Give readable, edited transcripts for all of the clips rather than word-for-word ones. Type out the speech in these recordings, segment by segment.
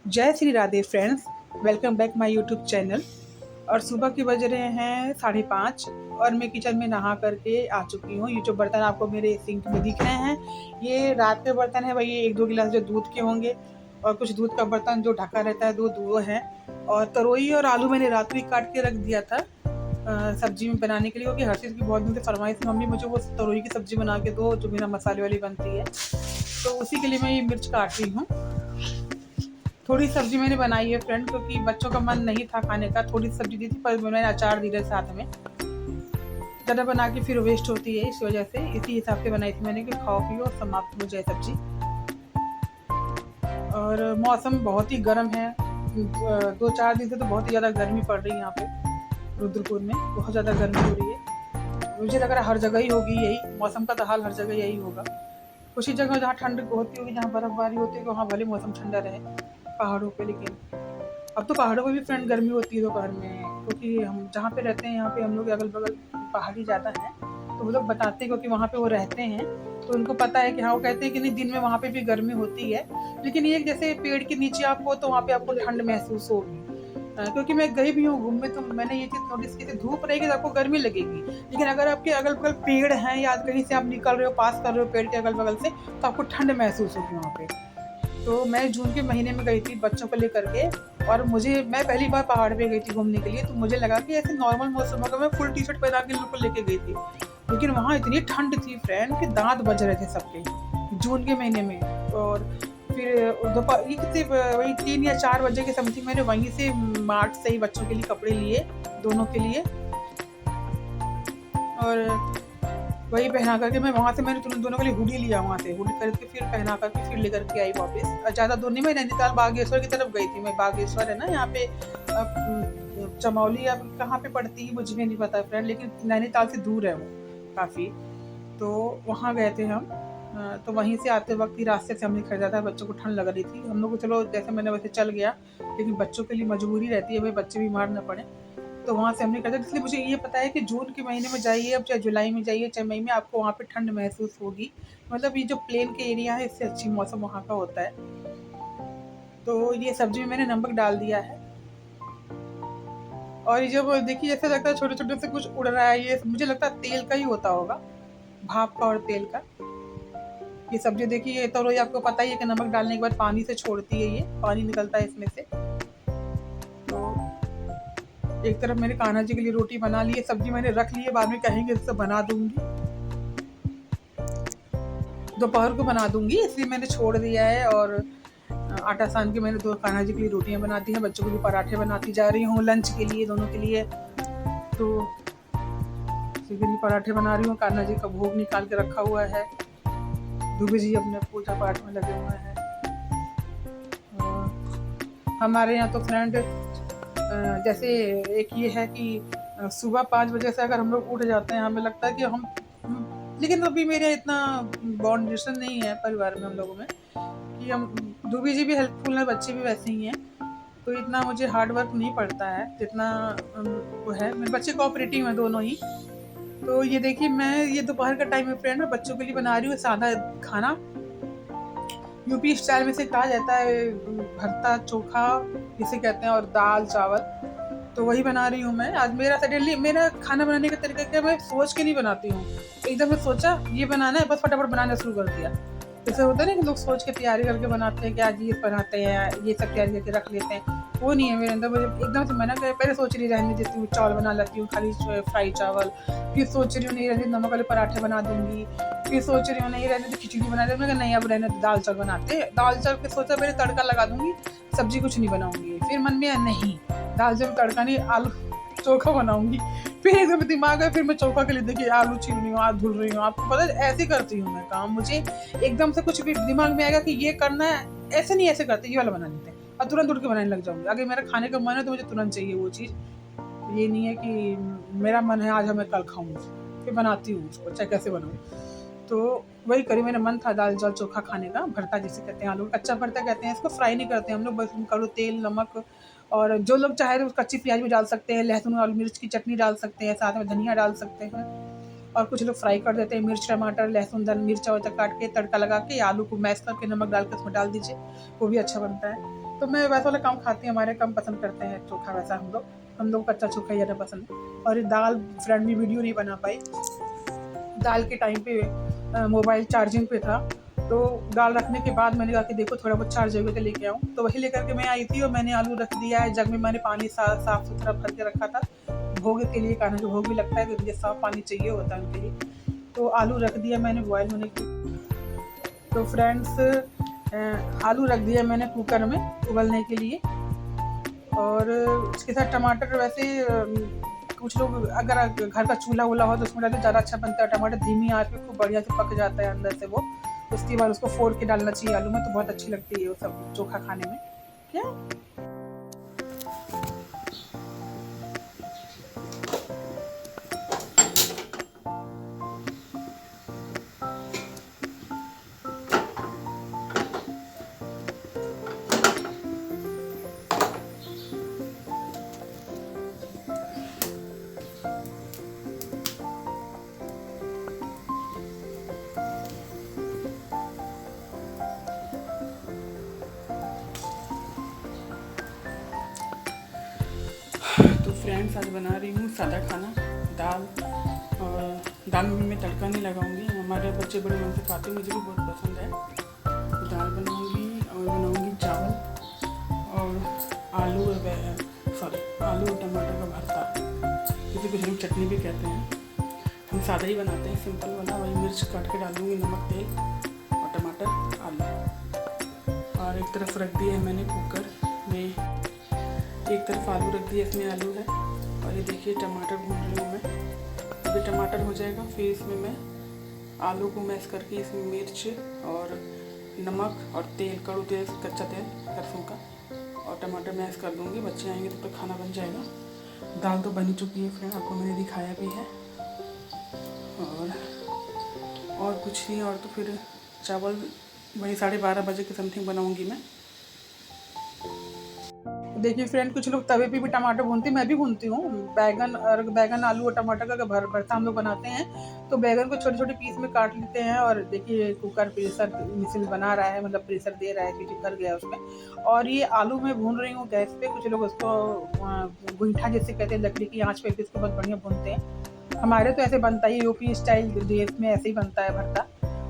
जय Shri Radhe friends, welcome back my YouTube channel. और सुबह के बज रहे हैं 5:30 और मैं किचन में नहा करके आ चुकी हूँ। ये जो बर्तन आपको मेरे सिंक में दिख रहे हैं ये रात के बर्तन है भाई। ये 1-2 गिलास जो दूध के होंगे और कुछ दूध का बर्तन जो ढका रहता है दूध वो है। और तरोई और आलू मैंने रात में काट के रख दिया था सब्जी में बनाने के लिए, क्योंकि हर चीज़ की बहुत दिन से फरमाइश थी, मम्मी मुझे वो तरोई की सब्जी बना के दो जो बिना मसाले वाली बनती है। तो उसी के लिए मैं ये मिर्च काट रही हूँ। थोड़ी सब्जी मैंने बनाई है फ्रेंड, क्योंकि बच्चों का मन नहीं था खाने का। थोड़ी सब्जी दी थी पर मैंने अचार दी रहे साथ में, ज़्यादा बना के फिर वेस्ट होती है, इस वजह से इसी हिसाब से बनाई थी मैंने कि खाओ पियो और समाप्त हो जाए सब्जी। और मौसम बहुत ही गर्म है। 2-4 दिन से तो बहुत ही ज़्यादा गर्मी पड़ रही है यहाँ पे रुद्रपुर में, बहुत ज़्यादा गर्मी हो रही है। मुझे लग रहा है हर जगह ही होगी यही मौसम का, तो हाल हर जगह यही होगा। कुछ ही जगह जहाँ ठंड होती होगी, जहाँ बर्फबारी होती है, वहाँ भले मौसम ठंडा रहे पहाड़ों पे, लेकिन अब तो पहाड़ों पे भी फ्रेंड गर्मी होती है दोपहर में, क्योंकि हम जहाँ पे रहते हैं यहाँ पे हम लोग अगल बगल पहाड़ी ज़्यादा हैं, तो वो लोग बताते हैं क्योंकि वहाँ पे वो रहते हैं, तो उनको पता है कि हाँ, वो कहते हैं कि नहीं दिन में वहाँ पे भी गर्मी होती है, लेकिन ये जैसे पेड़ के नीचे आप हो तो वहाँ पे आपको ठंड महसूस होगी। क्योंकि मैं गई भी हूँ घूमने, तो मैंने ये चीज़ नोटिस की थी, धूप रहेगी तो आपको गर्मी लगेगी, लेकिन अगर आपके अगल बगल पेड़ हैं या कहीं से आप निकल रहे हो, पास कर रहे हो पेड़ के अगल बगल से, तो आपको ठंड महसूस होगी वहाँ पे। तो मैं जून के महीने में गई थी बच्चों को लेकर के, और मैं पहली बार पहाड़ पे गई थी घूमने के लिए, तो मुझे लगा कि ऐसे नॉर्मल मौसम होगा, मैं फुल टी शर्ट पहना के इन लोग को लेके गई थी, लेकिन वहाँ इतनी ठंड थी फ्रेंड कि दांत बज रहे थे सबके जून के महीने में। और फिर दोपहर कितने वही 3 या 4 बजे के समथिंग मैंने वहीं से मार्ट से ही बच्चों के लिए कपड़े लिए, दोनों के लिए, और वही पहना करके मैं वहाँ से मैंने तुरंत दोनों के लिए हुडी लिया, वहाँ से हुडी करके फिर पहना करके फिर लेकर के आई वापस। ज़्यादा दूर नहीं, मैं नैनीताल बागेश्वर की तरफ गई थी। मैं बागेश्वर है ना यहाँ पे, चमौली अब कहाँ पे पड़ती है मुझे भी नहीं पता फ्रेंड, लेकिन नैनीताल से दूर है वो काफ़ी, तो वहाँ गए थे हम। तो वहीं से आते वक्त ही रास्ते से हमने खरीदा था, बच्चों को ठंड लग रही थी, हम लोग को चलो जैसे मैंने वैसे चल गया, लेकिन बच्चों के लिए मजबूरी रहती है भाई, बच्चे बीमार न पड़े, तो वहाँ से हमने खरीदा। इसलिए मुझे ये पता है कि जून के महीने में जाइए, अब चाहे जुलाई में जाइए चाहे मई में, आपको वहाँ पे ठंड महसूस होगी। मतलब ये जो प्लेन के एरिया है इससे अच्छी मौसम वहाँ का होता है। तो ये सब्जी में मैंने नमक डाल दिया है, और ये जब देखिए ऐसा लगता है छोटे छोटे से कुछ उड़ रहा है, ये मुझे लगता है तेल का ही होता होगा, भाप का और तेल का। ये सब्जी देखिए, ये तो आपको पता ही है कि नमक डालने के बाद पानी से छोड़ती है, ये पानी निकलता है इसमें से। तो एक तरफ मैंने कान्हा जी के लिए रोटी बना ली है, सब्जी मैंने रख ली है, बाद में कहेंगे इससे बना दूंगी, दोपहर को बना दूंगी, इसलिए मैंने छोड़ दिया है। और आटा सान के मैंने 2 कान्हा जी के लिए रोटियां बनाती हैं, बच्चों के लिए पराठे बनाती जा रही हूँ लंच के लिए, दोनों के लिए। तो इसी के लिए पराठे बना रही हूँ। कान्हा जी का भोग निकाल के रखा हुआ है, दुबे जी अपने पूजा पाठ में लगे हुए हैं। और हमारे यहाँ तो फ्रेंड जैसे एक ये है कि सुबह 5 बजे से अगर हम लोग उठ जाते हैं, हमें लगता है कि लेकिन अभी मेरे इतना बाउंडेशन नहीं है परिवार में हम लोगों में कि हम, दूबी जी भी हेल्पफुल है, बच्चे भी वैसे ही हैं, तो इतना मुझे हार्ड वर्क नहीं पड़ता है जितना वो है। मेरे बच्चे कोऑपरेटिव हैं दोनों ही। तो ये देखिए, मैं ये दोपहर का टाइम है फ्रेंड, मैं बच्चों के लिए बना रही हूँ सादा खाना, यूपी स्टाइल में से कहा जाता है, भरता चोखा जिसे कहते हैं, और दाल चावल, तो वही बना रही हूँ मैं आज। मेरा सडनली मेरा खाना बनाने का तरीका क्या, मैं सोच के नहीं बनाती हूँ, एकदम से सोचा ये बनाना है, बस फटाफट बनाना शुरू कर दिया। जैसे होता है ना कि लोग सोच के तैयारी करके बनाते हैं कि आज ये बनाते हैं, ये सब तैयारी करके रख लेते हैं, वो नहीं है मेरे अंदर। मुझे एकदम से मना करे, पहले सोच रही रहने देती हूँ, चावल बना लेती हूँ खाली फ्राई चावल, फिर सोच रही हूँ नहीं रहने नमक वाले पराठे बना दूंगी, फिर सोच रही हूँ नहीं रहने तो खिचड़ी बना दूँगी, नहीं अब रहने दाल चावल बनाते, दाल चावल फिर सोचा पहले तड़का लगा दूंगी, सब्जी कुछ नहीं बनाऊंगी, फिर मन में नहीं दाल चावल तड़का नहीं, आलू चोखा बनाऊंगी, फिर एकदम दिमाग है, फिर मैं चोखा के लिए देखिए आलू छील रही हूँ, हाथ धुल रही हूँ, आपको पता है ऐसे करती हूँ मैं काम। मुझे एकदम से कुछ भी दिमाग में आएगा कि ये करना है, ऐसे नहीं ऐसे करते, ये वाला बना लेते हैं, और तुरंत उठ के बनाने लग जाऊंगी। अगर मेरा खाने का मन है तो मुझे तुरंत चाहिए वो चीज़, ये नहीं है कि मेरा मन है आज हमें कल खाऊंगी, फिर बनाती हूँ उसको चाहे कैसे बनाऊँ। तो वही करी, मेरा मन था दाल चावल चोखा खाने का, भरता जिसे कहते हैं, आलू कच्चा भरता कहते हैं इसको, फ्राई नहीं करते हम लोग, बस कड़ू तेल नमक, और जो लोग चाहे तो कच्ची प्याज भी डाल सकते हैं, लहसुन और मिर्च की चटनी डाल सकते हैं, साथ में धनिया डाल सकते हैं, और कुछ लोग फ्राई कर देते हैं, मिर्च टमाटर लहसुन मिर्चा वर्चा काट के तड़का लगा के आलू को मैश करके नमक डाल के उसमें डाल दीजिए, वो भी अच्छा बनता है। तो मैं वैसा वाला कम खाती हूँ, हमारे कम पसंद करते हैं चोखा वैसा हम लोग कच्चा चोखा ही ज़्यादा पसंद है। और ये दाल फ्रेंड भी वीडियो नहीं बना पाई, दाल के टाइम पे मोबाइल चार्जिंग पे था, तो दाल रखने के बाद मैंने कहा कि देखो थोड़ा बहुत चार्ज होगा तो लेके आऊँ, तो वही लेकर के मैं आई थी और मैंने आलू रख दिया है जग में। मैंने पानी साफ सुथरा भर के रखा था भोग के लिए, खाना जो भोग भी लगता है तो मुझे साफ पानी चाहिए होता है उनके लिए। तो आलू रख दिया मैंने बॉयल होने के लिए। तो फ्रेंड्स आलू रख दिया मैंने कुकर में उबलने के लिए, और उसके साथ टमाटर वैसे कुछ लोग अगर घर का चूल्हा वूल्हा हो तो उसमें डालते ज़्यादा अच्छा बनता है। टमाटर धीमी आँच पे खूब बढ़िया से पक जाता है अंदर से वो, उसके बाद उसको फोड़ के डालना चाहिए आलू में, तो बहुत अच्छी लगती है वो सब चोखा खाने में। क्या तो फ्रेंड्स आज बना रही हूँ सादा खाना, दाल, और दाल में मैं तड़का नहीं लगाऊंगी, हमारे बच्चे बड़े मन से खाते हैं, मुझे भी बहुत पसंद है। तो दाल बनाऊंगी और बनाऊंगी चावल और आलू और टमाटर का भरता, जिसे कुछ लोग चटनी भी कहते हैं। हम सादा ही बनाते हैं, सिंपल वाला। वही मिर्च काट के डालूंगी, नमक, तेल और टमाटर, आलू। और एक तरफ रख दिया है मैंने कुकर में, एक तरफ आलू रख दिया, इसमें आलू है। और ये देखिए टमाटर भून रही हूँ मैं। अभी टमाटर हो जाएगा फिर इसमें मैं आलू को मैश करके इसमें मिर्च और नमक और तेल, कड़ू तेल, कच्चा तेल सरसों का, और टमाटर मैश कर दूँगी। बच्चे आएंगे तो खाना बन जाएगा। दाल तो बन चुकी है फ्रेंड, आपको मैंने दिखाया भी है। और कुछ नहीं, और तो फिर चावल वही 12:30 बजे के समथिंग बनाऊँगी मैं। देखिए फ्रेंड, कुछ लोग तवे पे भी टमाटर भूनते हैं, मैं भी भूनती हूँ। बैगन आलू और टमाटर का भरता हम लोग बनाते हैं, तो बैगन को छोटे छोटे पीस में काट लेते हैं। और देखिए कुकर प्रेशर विजिल बना रहा है, मतलब प्रेशर दे रहा है, सीटी भर गया उसमें। और ये आलू मैं भून रही हूँ गैस पे। कुछ लोग उसको गोईठा जैसे कहते हैं, लकड़ी की आँच पे इसको बहुत बढ़िया भूनते हैं। हमारे तो ऐसे बनता है, यूपी स्टाइल देश में ऐसे ही बनता है भरता।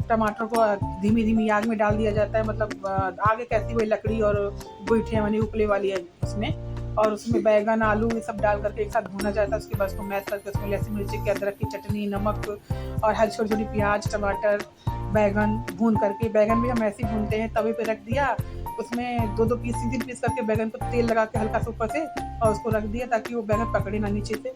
टमाटर को धीमी धीमी आग में डाल दिया जाता है, मतलब आग एक ऐसी हुई लकड़ी और गोईठे वाली उपले वाली है उसमें, और उसमें बैगन आलू ये सब डाल करके एक साथ भुना जाता है। उसके बाद उसको मैश करके उसमें लहसुन मिर्ची की, अदरक की चटनी, नमक और हरी छोटी छोटी प्याज, टमाटर, बैगन भून करके, बैगन भी हम ऐसे ही भूनते हैं, तवे पे रख दिया, उसमें 2-2 पीस 3-3 पीस करके बैगन को तेल लगा के हल्का सा ऊपर से, और उसको रख दिया ताकि वो बैगन पकड़े ना नीचे से।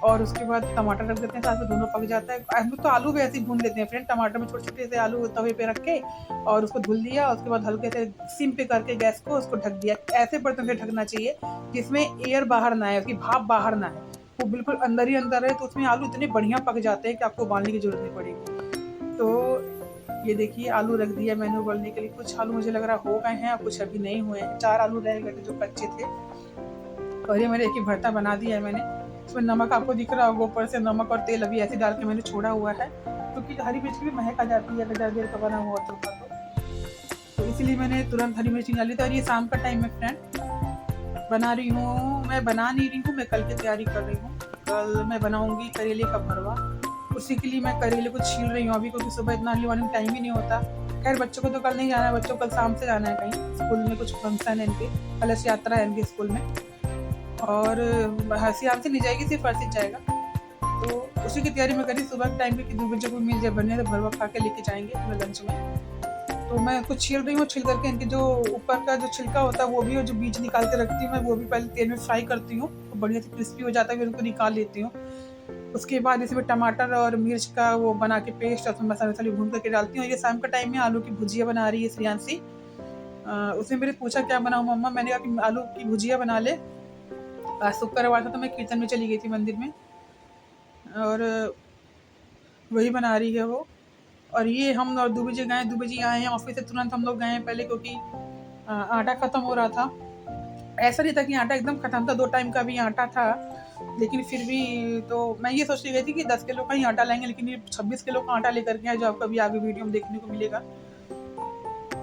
और उसके बाद टमाटर रख देते हैं साथ में, दोनों पक जाता है। हम लोग तो आलू भी ऐसे ही भून लेते हैं फ्रेंड, टमाटर में छोटे छोटे से आलू तवे पे रख के और उसको धुल दिया। उसके बाद हल्के से सिम पे करके गैस को उसको ढक दिया। ऐसे बर्तन से ढकना चाहिए जिसमें एयर बाहर ना आए, उसकी भाप बाहर ना आए, वो बिल्कुल अंदर ही अंदर है, तो उसमें आलू इतने बढ़िया पक जाते हैं कि आपको उबालने की जरूरत नहीं पड़ेगी। तो ये देखिए आलू रख दिया मैंने उबालने के लिए। कुछ आलू मुझे लग रहा हो गए हैं और कुछ अभी नहीं हुए हैं, 4 आलू रह गए थे जो कच्चे थे। और ये मैंने एक ही भरता बना दिया है मैंने। इसमें नमक आपको दिख रहा होगा, ऊपर से नमक और तेल अभी ऐसे डाल के मैंने छोड़ा हुआ है, क्योंकि हरी मिर्च की भी महक आ जाती है अगर ज़्यादा देर का बना हुआ चोखा तो इसलिए मैंने तुरंत हरी मिर्च डाली थी। और ये शाम का टाइम है फ्रेंड, बना रही हूँ मैं, बना नहीं रही हूँ मैं, कल की तैयारी कर रही हूँ। कल मैं बनाऊँगी करेले का भरवा, उसी के लिए मैं करेले को छील रही हूँ अभी, क्योंकि सुबह इतना अर्ली मॉर्निंग टाइम ही नहीं होता। खैर बच्चों को तो कल नहीं जाना है, बच्चों को कल शाम से जाना है कहीं स्कूल में, कुछ फंक्शन है इनके, कलश यात्रा है इनके स्कूल में। और हंसी से नहीं जाएगी, सिर्फ अर्षित जाएगा, तो उसी की तैयारी मैं करी सुबह के टाइम पे कि 2 बजे को मिल जाए बनने, तो भरवा खा के लेके जाएंगे अपने लंच में। तो मैं कुछ छील रही हूँ, छील करके इनके जो ऊपर का जो छिलका होता है वो भी, और जो बीज निकाल के रखती हूँ मैं, वो भी पहले तेल में फ्राई करती हूँ, तो बढ़िया से क्रिस्पी हो जाता है, फिर उनको निकाल लेती हूँ। उसके बाद इसमें टमाटर और मिर्च का वो बना के पेस्ट, और मसाले वसाले भून करके डालती हूँ। ये शाम का टाइम में आलू की भुजिया बना रही है श्रियांशी। उसने मेरे पूछा क्या बनाऊँ मम्मा, मैंने कहा कि आलू की भुजिया बना ले। आज शुक्रवार था तो मैं कीर्तन में चली गई थी मंदिर में, और वही बना रही है वो। और ये हम और 2 बजे गए, 2 बजे आए हैं ऑफिस से, तुरंत हम लोग गए हैं पहले, क्योंकि आटा ख़त्म हो रहा था। ऐसा नहीं था कि आटा एकदम ख़त्म था, 2 टाइम का भी आटा था, लेकिन फिर भी तो मैं ये सोच रही थी कि 10 किलो का ही आटा लाएंगे, लेकिन ये 26 किलो का आटा लेकर के आए, जो आपको अभी आगे वीडियो में देखने को मिलेगा।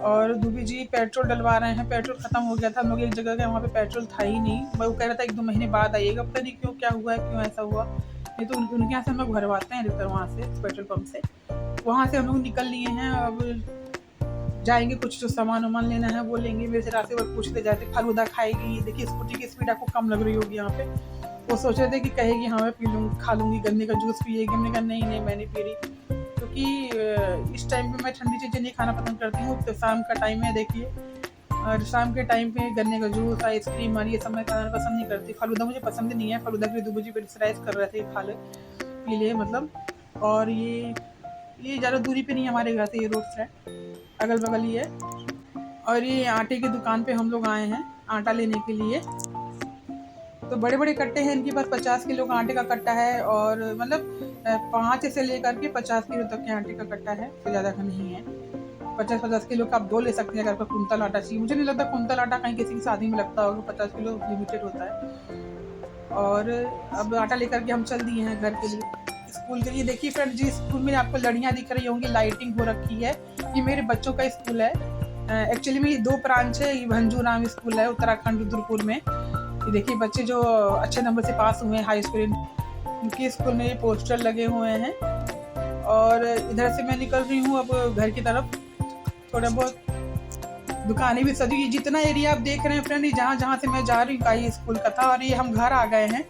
और दूबी जी पेट्रोल डलवा रहे हैं। पेट्रोल ख़त्म हो गया था, हम लोग एक जगह गए, वहाँ पे पेट्रोल था ही नहीं। वो कह रहा था 1-2 महीने बाद आइएगा, पता नहीं क्यों, क्या हुआ है, क्यों ऐसा हुआ। नहीं तो उनके यहाँ से हम लोग भरवाते हैं अधिकतर, वहाँ से पेट्रोल पंप से। वहाँ से हम लोग निकल लिए हैं, अब जाएंगे, कुछ जो सामान वामान लेना है वो लेंगे। मेरे से रास्ते पर पूछते जाते फालूदा खाएगी, देखिए स्कूटी की स्पीड आपको कम लग रही होगी यहाँ पे। वो सोच रहे थे कि कहेगी हाँ मैं पी लूँगी, खा लूँगी, गन्ने का जूस पिएगी। हमने कहा नहीं नहीं, मैं नहीं पी रही, क्योंकि इस टाइम पे मैं ठंडी चीज़ें नहीं खाना पसंद करती हूँ। तो शाम का टाइम है देखिए, और शाम के टाइम पे गन्ने का जूस, आइसक्रीम और ये सब मैं खाना पसंद नहीं करती। फालूदा मुझे पसंद नहीं है। फालूदा के लिए दूबू जी प्रेशराइज कर रहे थे, खा ले, पी ले मतलब। और ये ज़्यादा दूरी पे नहीं है हमारे घर से, ये रोड साइड अगल बगल ही है। और ये आटे की दुकान पे हम लोग आए हैं आटा लेने के लिए। तो बड़े बड़े कट्टे हैं इनके पास, 50 किलो का आटे का कट्टा है, और मतलब 5 से लेकर के 50 किलो तक के आटे का कट्टा है, तो ज़्यादा का नहीं है। 50-50 किलो का आप 2 ले सकते हैं अगर आपका कुंतल आटा चाहिए। मुझे नहीं लगता कुंतल आटा कहीं किसी की शादी में लगता होगा, 50 किलो लिमिटेड होता है। और अब आटा लेकर के हम चल दिए हैं घर के लिए, स्कूल के लिए। देखिए फ्रेंड जी, स्कूल में आपको लड़ियाँ दिख रही होंगी, लाइटिंग हो रखी है। ये मेरे बच्चों का स्कूल है। एक्चुअली में ये 2 ब्रांच है, ये भंजू नाम स्कूल है उत्तराखंड रुद्रपुर में। ये देखिए बच्चे जो अच्छे नंबर से पास हुए हैं हाई स्कूल, उनके स्कूल में ये पोस्टर लगे हुए हैं। और इधर से मैं निकल रही हूँ अब घर की तरफ। थोड़ा बहुत दुकानें भी सजी, जितना एरिया आप देख रहे हैं फ्रेंड, जहाँ जहाँ से मैं जा रही हूँ का ये स्कूल का था। और ये हम घर आ गए हैं,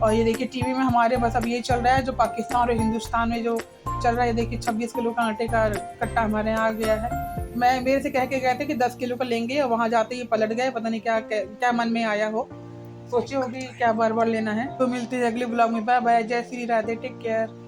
और ये देखिए टीवी में हमारे बस अब ये चल रहा है जो पाकिस्तान और हिंदुस्तान में जो चल रहा है। देखिए 26 किलो का आटे का कट्टा हमारे यहाँ आ गया है। मेरे से कह के गए थे कि 10 किलो का लेंगे, और वहाँ जाते ही पलट गए, पता नहीं क्या मन में आया हो, सोचे होगी क्या बार बार लेना है। तो मिलते हैं अगले ब्लॉग में, बाय बाय, जय श्री राधे, टेक केयर।